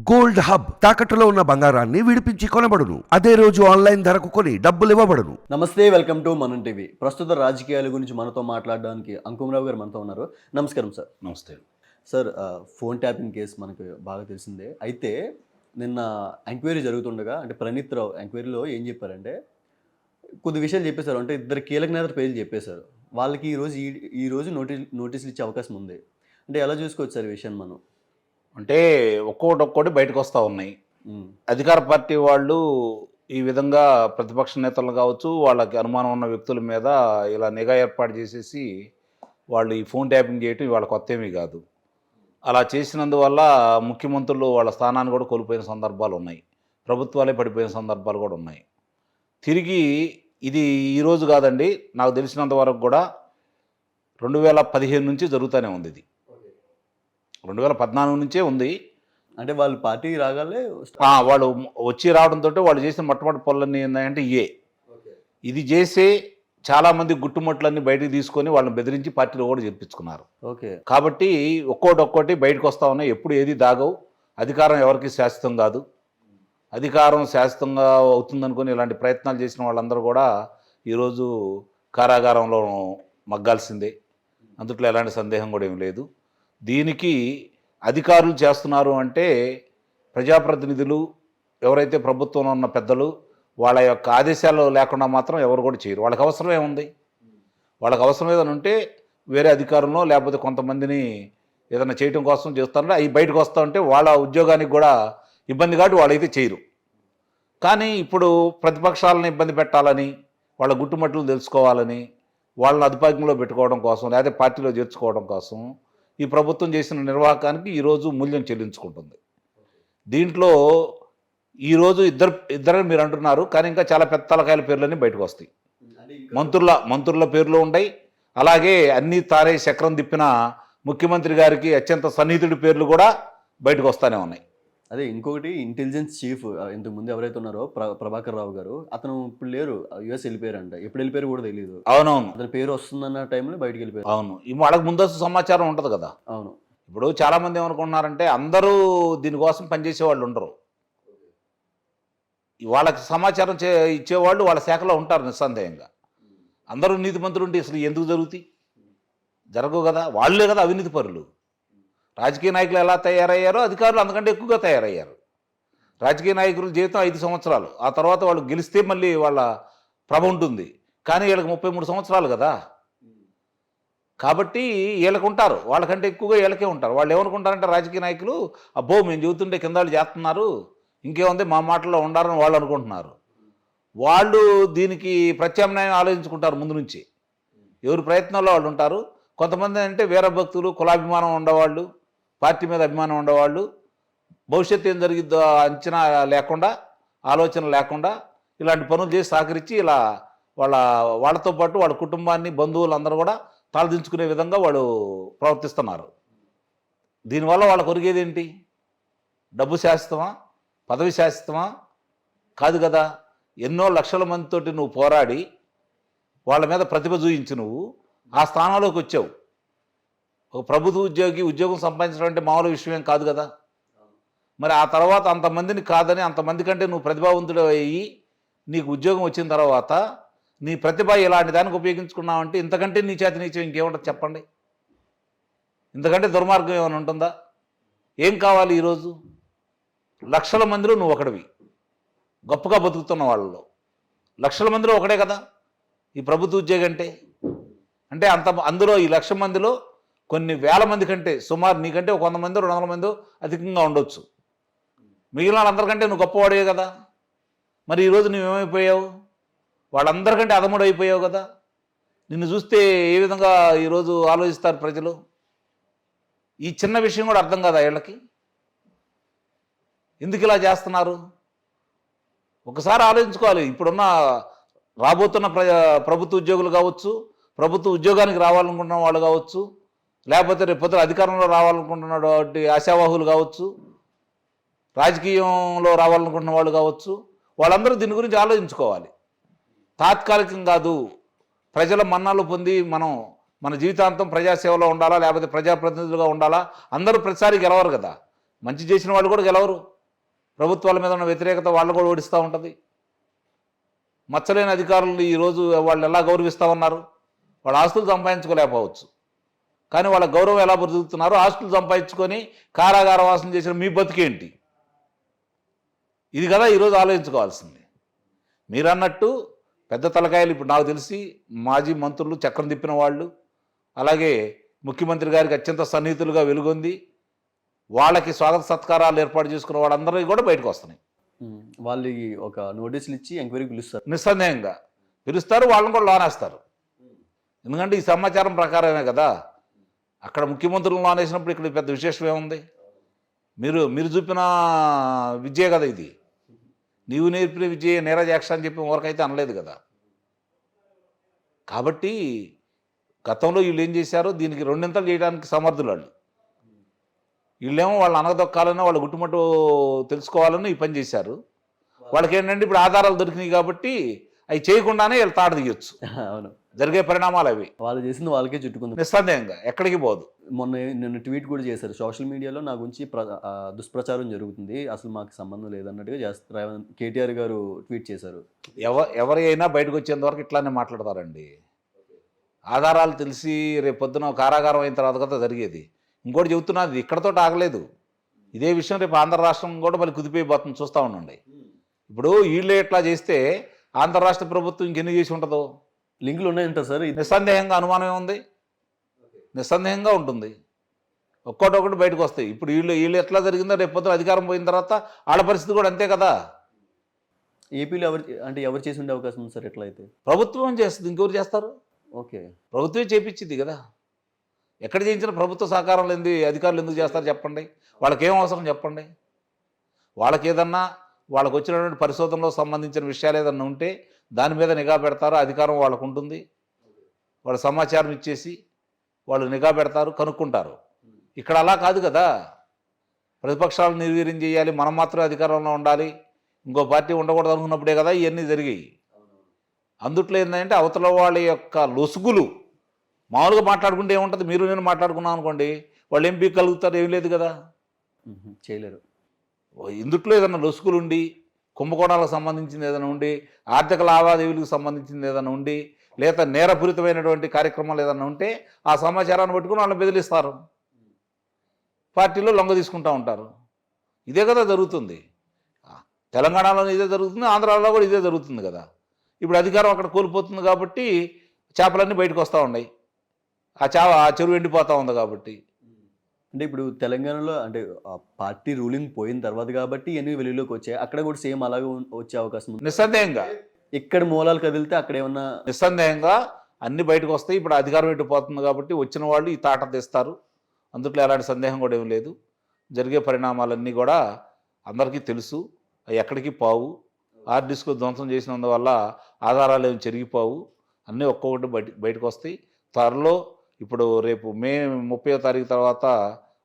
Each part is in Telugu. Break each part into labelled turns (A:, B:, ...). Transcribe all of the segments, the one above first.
A: గోల్డ్ హబ్ తాకట్టులో ఉన్న బంగారాన్ని విడిపించి కొనబడును. అదే రోజు ఆన్లైన్ ధరకు కొని డబ్బులు ఇవ్వబడును.
B: నమస్తే, వెల్కమ్ టు మనం టీవీ. ప్రస్తుత రాజకీయాల గురించి మనతో మాట్లాడడానికి అంకుమరావు గారు మనతో ఉన్నారు. నమస్కారం సార్.
C: నమస్తే.
B: సార్, ఫోన్ ట్యాపింగ్ కేసు మనకు బాగా తెలిసిందే. అయితే నిన్న ఎంక్వైరీ జరుగుతుండగా అంటే ప్రణీత్ రావు ఎంక్వైరీలో ఏం చెప్పారంటే కొద్ది విషయాలు చెప్పేశారు. అంటే ఇద్దరు కీలక నేతల పేర్లు చెప్పేశారు. వాళ్ళకి ఈ రోజు నోటీసులు ఇచ్చే అవకాశం ఉంది. అంటే ఎలా చూసుకోవచ్చు సార్ ఈ విషయం మనం?
C: అంటే ఒక్కొక్కటి బయటకు వస్తూ ఉన్నాయి.
B: ఉమ్,
C: అధికార పార్టీ వాళ్ళు ఈ విధంగా ప్రతిపక్ష నేతలు కావచ్చు, వాళ్ళకి అనుమానం ఉన్న వ్యక్తుల మీద ఇలా నిఘా ఏర్పాటు చేసేసి వాళ్ళు ఈ ఫోన్ ట్యాపింగ్ చేయటం వాళ్ళ కొత్త ఏమీ కాదు. అలా చేసినందువల్ల ముఖ్యమంత్రులు వాళ్ళ స్థానాన్ని కూడా కోల్పోయిన సందర్భాలు ఉన్నాయి. ప్రభుత్వాలే పడిపోయిన సందర్భాలు కూడా ఉన్నాయి. తిరిగి ఇది ఈరోజు కాదండి, నాకు తెలిసినంత వరకు కూడా 2015 నుంచి జరుగుతూనే ఉంది. ఇది 2014 నుంచే ఉంది.
B: అంటే వాళ్ళు పార్టీ రాగానే
C: వాళ్ళు వచ్చి రావడంతో వాళ్ళు చేసిన మొట్టమొదటి పనులన్నీ ఏంటంటే ఇది చేసే చాలామంది గుట్టుముట్లన్నీ బయటకు తీసుకొని వాళ్ళని బెదిరించి పార్టీలో కూడా చేర్పించుకున్నారు.
B: ఓకే.
C: కాబట్టి ఒక్కొక్కటి బయటకు వస్తూ ఉన్నాయి. ఎప్పుడు ఏది దాగవు. అధికారం ఎవరికి శాశ్వతం కాదు. అధికారం శాశ్వతంగా అవుతుందనుకొని ఇలాంటి ప్రయత్నాలు చేసిన వాళ్ళందరూ కూడా ఈరోజు కారాగారంలో మగ్గాల్సిందే. అందుట్లో ఎలాంటి సందేహం కూడా ఏం లేదు. దీనికి అధికారులు చేస్తున్నారు అంటే ప్రజాప్రతినిధులు ఎవరైతే ప్రభుత్వంలో ఉన్న పెద్దలు వాళ్ళ యొక్క ఆదేశాలు లేకుండా మాత్రం ఎవరు కూడా చేయరు. వాళ్ళకి అవసరం ఏముంది? వాళ్ళకి అవసరం ఏదైనా ఉంటే వేరే అధికారులను లేకపోతే కొంతమందిని ఏదైనా చేయటం కోసం చేస్తారంటే అవి బయటకు వస్తూ ఉంటే వాళ్ళ ఉద్యోగానికి కూడా ఇబ్బంది కాబట్టి వాళ్ళైతే చేయరు. కానీ ఇప్పుడు ప్రతిపక్షాలను ఇబ్బంది పెట్టాలని, వాళ్ళ గుట్టుమట్లు తెలుసుకోవాలని, వాళ్ళని అదుపాయంలో పెట్టుకోవడం కోసం లేకపోతే పార్టీలో చేర్చుకోవడం కోసం ఈ ప్రభుత్వం చేసిన నిర్వాహకానికి ఈరోజు మూల్యం చెల్లించుకుంటుంది. దీంట్లో ఈరోజు ఇద్దరు మీరు అంటున్నారు, కానీ ఇంకా చాలా పెద్ద తలకాయల పేర్లన్నీ బయటకు వస్తాయి. మంత్రుల పేర్లు ఉంటాయి. అలాగే అన్ని తారే చక్రం తిప్పిన ముఖ్యమంత్రి గారికి అత్యంత సన్నిహితుడి పేర్లు కూడా బయటకు వస్తూనే ఉన్నాయి.
B: అదే ఇంకొకటి ఇంటెలిజెన్స్ చీఫ్ ఇంతకు ముందు ఎవరైతే ఉన్నారో ప్రభాకర్ రావు గారు, అతను ఇప్పుడు లేరు, యుఎస్ వెళ్ళిపోయారంట. ఎప్పుడు వెళ్ళిపోయారు కూడా తెలియదు.
C: అవునవును.
B: అతని పేరు వస్తుందన్న టైంలో బయటకు వెళ్ళిపోయారు.
C: అవును. వాళ్ళకి ముందస్తు సమాచారం ఉంటుంది కదా.
B: అవును.
C: ఇప్పుడు చాలామంది ఏమనుకుంటున్నారంటే అందరూ దీనికోసం పనిచేసే వాళ్ళు ఉండరు. వాళ్ళకి సమాచారం ఇచ్చేవాళ్ళు వాళ్ళ శాఖలో ఉంటారు నిస్సందేహంగా. అందరూ నీతిమంతులు ఉంటే అసలు ఎందుకు జరుగుతాయి? జరగవు కదా. వాళ్ళే కదా అవినీతి పరులు. రాజకీయ నాయకులు ఎలా తయారయ్యారో అధికారులు అంతకంటే ఎక్కువగా తయారయ్యారు. రాజకీయ నాయకుల జీవితం 5 సంవత్సరాలు. ఆ తర్వాత వాళ్ళు గెలిస్తే మళ్ళీ వాళ్ళ ప్రభ ఉంటుంది. కానీ వీళ్ళకి 33 సంవత్సరాలు కదా. కాబట్టి వీళ్ళకి ఉంటారు. వాళ్ళకంటే ఎక్కువగా వీళ్ళకే ఉంటారు. వాళ్ళు ఏమనుకుంటారంటే రాజకీయ నాయకులు, అబ్బో మేము చెబుతుంటే కింద వాళ్ళు చేస్తున్నారు, ఇంకేముంది మా మాటల్లో ఉండాలని వాళ్ళు అనుకుంటున్నారు. వాళ్ళు దీనికి ప్రత్యామ్నాయం ఆలోచించుకుంటారు ముందు నుంచి. ఎవరి ప్రయత్నంలో వాళ్ళు ఉంటారు. కొంతమంది అంటే వీరభక్తులు, కులాభిమానం ఉండేవాళ్ళు, పార్టీ మీద అభిమానం ఉండేవాళ్ళు, భవిష్యత్తు ఏం జరిగిద్దో అంచనా లేకుండా, ఆలోచన లేకుండా ఇలాంటి పనులు చేసి సహకరించి ఇలా వాళ్ళతో పాటు వాళ్ళ కుటుంబాన్ని, బంధువులందరూ కూడా తలదించుకునే విధంగా వాళ్ళు ప్రవర్తిస్తున్నారు. దీనివల్ల వాళ్ళకు ఒరిగేది ఏంటి? డబ్బు శాశ్వతమా? పదవి శాశ్వతమా? కాదు కదా. ఎన్నో లక్షల మందితోటి నువ్వు పోరాడి వాళ్ళ మీద ప్రతిభ చూయించి నువ్వు ఆ స్థానంలోకి వచ్చావు. ఒక ప్రభుత్వ ఉద్యోగం సంపాదించడం అంటే మామూలు విషయం కాదు కదా. మరి ఆ తర్వాత అంతమందిని కాదని, అంతమంది కంటే నువ్వు ప్రతిభావంతుడు అయ్యి నీకు ఉద్యోగం వచ్చిన తర్వాత నీ ప్రతిభ ఇలాంటి దానికి ఉపయోగించుకున్నావంటే ఇంతకంటే నీ చేతి నీచం ఇంకేముంటుంది చెప్పండి? ఇంతకంటే దుర్మార్గం ఏమైనా ఉంటుందా? ఏం కావాలి? ఈరోజు లక్షల మందిలో నువ్వు ఒకడివి, గొప్పగా బతుకుతున్న వాళ్ళలో లక్షల మందిలో ఒకడే కదా ఈ ప్రభుత్వ ఉద్యోగం అంటే అందులో ఈ 1,00,000 మందిలో కొన్ని వేల మంది కంటే సుమారు నీకంటే 100 మంది 200 మంది అధికంగా ఉండొచ్చు. మిగిలిన వాళ్ళందరికంటే నువ్వు గొప్పవాడే కదా. మరి ఈరోజు నువ్వేమైపోయావు? వాళ్ళందరికంటే అధముడు అయిపోయావు కదా. నిన్ను చూస్తే ఏ విధంగా ఈరోజు ఆలోచిస్తారు ప్రజలు? ఈ చిన్న విషయం కూడా అర్థం కాదా వీళ్ళకి? ఎందుకు ఇలా చేస్తున్నారు? ఒకసారి ఆలోచించుకోవాలి. ఇప్పుడున్న రాబోతున్న ప్రభుత్వ ఉద్యోగులు కావచ్చు, ప్రభుత్వ ఉద్యోగానికి రావాలనుకుంటున్న వాళ్ళు కావచ్చు, లేకపోతే రేపు పొద్దున అధికారంలో రావాలనుకుంటున్నటువంటి ఆశావాహులు కావచ్చు, రాజకీయంలో రావాలనుకుంటున్న వాళ్ళు కావచ్చు, వాళ్ళందరూ దీని గురించి ఆలోచించుకోవాలి. తాత్కాలికం కాదు. ప్రజల మన్నాలు పొంది మన జీవితాంతం ప్రజాసేవలో ఉండాలా, లేకపోతే ప్రజాప్రతినిధులుగా ఉండాలా? అందరూ ప్రతిసారి గెలవరు కదా. మంచి చేసిన వాళ్ళు కూడా గెలవరు. ప్రభుత్వాల మీద ఉన్న వ్యతిరేకత వాళ్ళు కూడా ఓడిస్తూ ఉంటుంది. మచ్చలేని అధికారులు ఈరోజు వాళ్ళు ఎలా గౌరవిస్తూ ఉన్నారు? వాళ్ళ ఆస్తులు సంపాదించుకోలేకపోవచ్చు, కానీ వాళ్ళ గౌరవం ఎలా బ్రతుకుతున్నారు? ఆస్తులు సంపాదించుకొని కారాగార వాసన చేసిన మీ బతికేంటి? ఇది కదా ఈరోజు ఆలోచించుకోవాల్సింది. మీరు అన్నట్టు పెద్ద తలకాయలు ఇప్పుడు నాకు తెలిసి మాజీ మంత్రులు, చక్రం తిప్పిన వాళ్ళు, అలాగే ముఖ్యమంత్రి గారికి అత్యంత సన్నిహితులుగా వెలుగొంది వాళ్ళకి స్వాగత సత్కారాలు ఏర్పాటు చేసుకున్న వాళ్ళందరికీ కూడా బయటకు వస్తున్నాయి.
B: వాళ్ళకి ఒక నోటీసులు ఇచ్చి ఎంక్వైరీకి పిలుస్తారు.
C: నిస్సందేహంగా పిలుస్తారు, వాళ్ళని కూడా లోనేస్తారు. ఎందుకంటే ఈ సమాచారం ప్రకారమే కదా. అక్కడ ముఖ్యమంత్రులు లోనేసినప్పుడు ఇక్కడ పెద్ద విశేషం ఏముంది? మీరు చూపిన విద్యే కదా ఇది. నీవు నేర్పిన విద్య నీరజాక్ష అని చెప్పి వరకైతే అనలేదు కదా. కాబట్టి గతంలో వీళ్ళు ఏం చేశారో దీనికి రెండింతలు చేయడానికి సమర్థులు వాళ్ళు. వీళ్ళేమో వాళ్ళు అనగదొక్కాలని, వాళ్ళ గుట్టుమట్టు తెలుసుకోవాలని ఈ పని చేశారు. వాళ్ళకి ఏంటంటే ఇప్పుడు ఆధారాలు దొరికినాయి కాబట్టి అవి చేయకుండానే వీళ్ళు తాట దిగొచ్చు.
B: అవును,
C: జరిగే పరిణామాలు అవి.
B: వాళ్ళు చేసింది వాళ్ళకే చుట్టుకుంది.
C: నిస్సందేహంగా ఎక్కడికి పోదు.
B: నిన్న ట్వీట్ కూడా చేశారు, సోషల్ మీడియాలో నా గురించి దుష్ప్రచారం జరుగుతుంది, అసలు మాకు సంబంధం లేదన్నట్టుగా చేస్తారు. కేటీఆర్ గారు ట్వీట్ చేశారు.
C: ఎవరి అయినా బయటకు వచ్చేంత వరకు ఇట్లానే మాట్లాడతారండి. ఆధారాలు తెలిసి రేపు పొద్దున కారాగారం అయిన తర్వాత కదా జరిగేది. ఇంకోటి చెబుతున్నది, ఇక్కడతో ఆగలేదు. ఇదే విషయం రేపు ఆంధ్ర రాష్ట్రం కూడా మళ్ళీ కుదిపోయిపోతుంది, చూస్తూ ఉండండి. ఇప్పుడు వీళ్ళే ఇట్లా చేస్తే ఆంధ్ర రాష్ట్ర ప్రభుత్వం ఇంకెన్ని చేసి ఉంటుందో.
B: లింకులు ఉన్నాయంట సార్.
C: నిస్సందేహంగా అనుమానం ఉంది, నిస్సందేహంగా ఉంటుంది. ఒక్కొక్కటి బయటకు వస్తాయి. ఇప్పుడు వీళ్ళు ఎట్లా జరిగిందో రేపు పొద్దున అధికారం పోయిన తర్వాత వాళ్ళ పరిస్థితి కూడా అంతే కదా.
B: ఏపీలో ఎవరు చేసి ఉండే అవకాశం ఉంది సార్ ఎట్లా అయితే?
C: ప్రభుత్వం చేస్తుంది, ఇంకెవరు చేస్తారు?
B: ఓకే,
C: ప్రభుత్వమే చేపించింది కదా. ఎక్కడ చేయించిన ప్రభుత్వ సహకారం లేని అధికారులు ఎందుకు చేస్తారు చెప్పండి? వాళ్ళకి ఏం అవసరం చెప్పండి? వాళ్ళకి ఏదన్నా వాళ్ళకు వచ్చినటువంటి పరిశోధనలో సంబంధించిన విషయాలు ఏదన్నా ఉంటే దాని మీద నిఘా పెడతారు, అధికారం వాళ్ళకు ఉంటుంది. వాళ్ళు సమాచారం ఇచ్చేసి వాళ్ళు నిఘా పెడతారు, కనుక్కుంటారు. ఇక్కడ అలా కాదు కదా. ప్రతిపక్షాలు నిర్వీర్యం చేయాలి, మనం మాత్రమే అధికారంలో ఉండాలి, ఇంకో పార్టీ ఉండకూడదు అనుకున్నప్పుడే కదా ఇవన్నీ జరిగాయి. అందుట్లో ఏంటంటే అవతల వాళ్ళ యొక్క లొసుగులు మామూలుగా మాట్లాడుకుంటే ఏముంటుంది? మీరు నేను మాట్లాడుకున్నాం అనుకోండి, వాళ్ళు ఏం పీకగలుగుతారు? ఏం లేదు కదా,
B: చేయలేరు.
C: ఇందుట్లో ఏదైనా లొసుగులు ఉండి, కుంభకోణాలకు సంబంధించింది ఏదైనా ఉండి, ఆర్థిక లావాదేవీలకు సంబంధించింది ఏదైనా ఉండి, లేదా నేరపూరితమైనటువంటి కార్యక్రమాలు ఏదైనా ఉంటే ఆ సమాచారాన్ని పట్టుకుని వాళ్ళని బెదిరిస్తారు, పార్టీలో లొంగ తీసుకుంటూ ఉంటారు. ఇదే కదా జరుగుతుంది. తెలంగాణలో ఇదే జరుగుతుంది, ఆంధ్రాలో కూడా ఇదే జరుగుతుంది కదా. ఇప్పుడు అధికారం అక్కడ కోల్పోతుంది కాబట్టి చేపలన్నీ బయటకు వస్తూ ఉన్నాయి, ఆ చెరువు ఎండిపోతూ ఉంది కాబట్టి.
B: అంటే ఇప్పుడు తెలంగాణలో అంటే పార్టీ రూలింగ్ పోయిన తర్వాత కాబట్టి ఎన్ని వెలుగులోకి వచ్చాయి, అక్కడ కూడా సేమ్ అలాగే వచ్చే అవకాశం ఉంది.
C: నిస్సందేహంగా
B: ఎక్కడ మూలాలు కదిలితే అక్కడ ఏమన్నా
C: నిస్సందేహంగా అన్ని బయటకు వస్తాయి. ఇప్పుడు అధికారం ఎట్టిపోతుంది కాబట్టి వచ్చిన వాళ్ళు ఈ తాట తెస్తారు, అందుట్లో ఎలాంటి సందేహం కూడా ఏం లేదు. జరిగే పరిణామాలన్నీ కూడా అందరికీ తెలుసు, అవి ఎక్కడికి పోవు. హార్డ్ డిస్క్ ధ్వంసం చేసినందువల్ల ఆధారాలు ఏమి చెరిగిపోవు, అన్నీ ఒక్కొక్కటి బయటకు వస్తాయి. త్వరలో ఇప్పుడు రేపు మే 30వ తారీఖు తర్వాత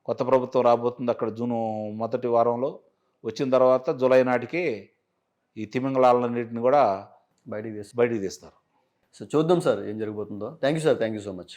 C: కొత్త ప్రభుత్వం రాబోతుంది. అక్కడ జూన్ మొదటి వారంలో వచ్చిన తర్వాత జూలై నాటికే ఈ తిమింగళాలన్నింటిని కూడా బయటికి తీస్తారు.
B: సో చూద్దాం సార్ ఏం జరగబోతుందో. Thank you sir, thank you so much.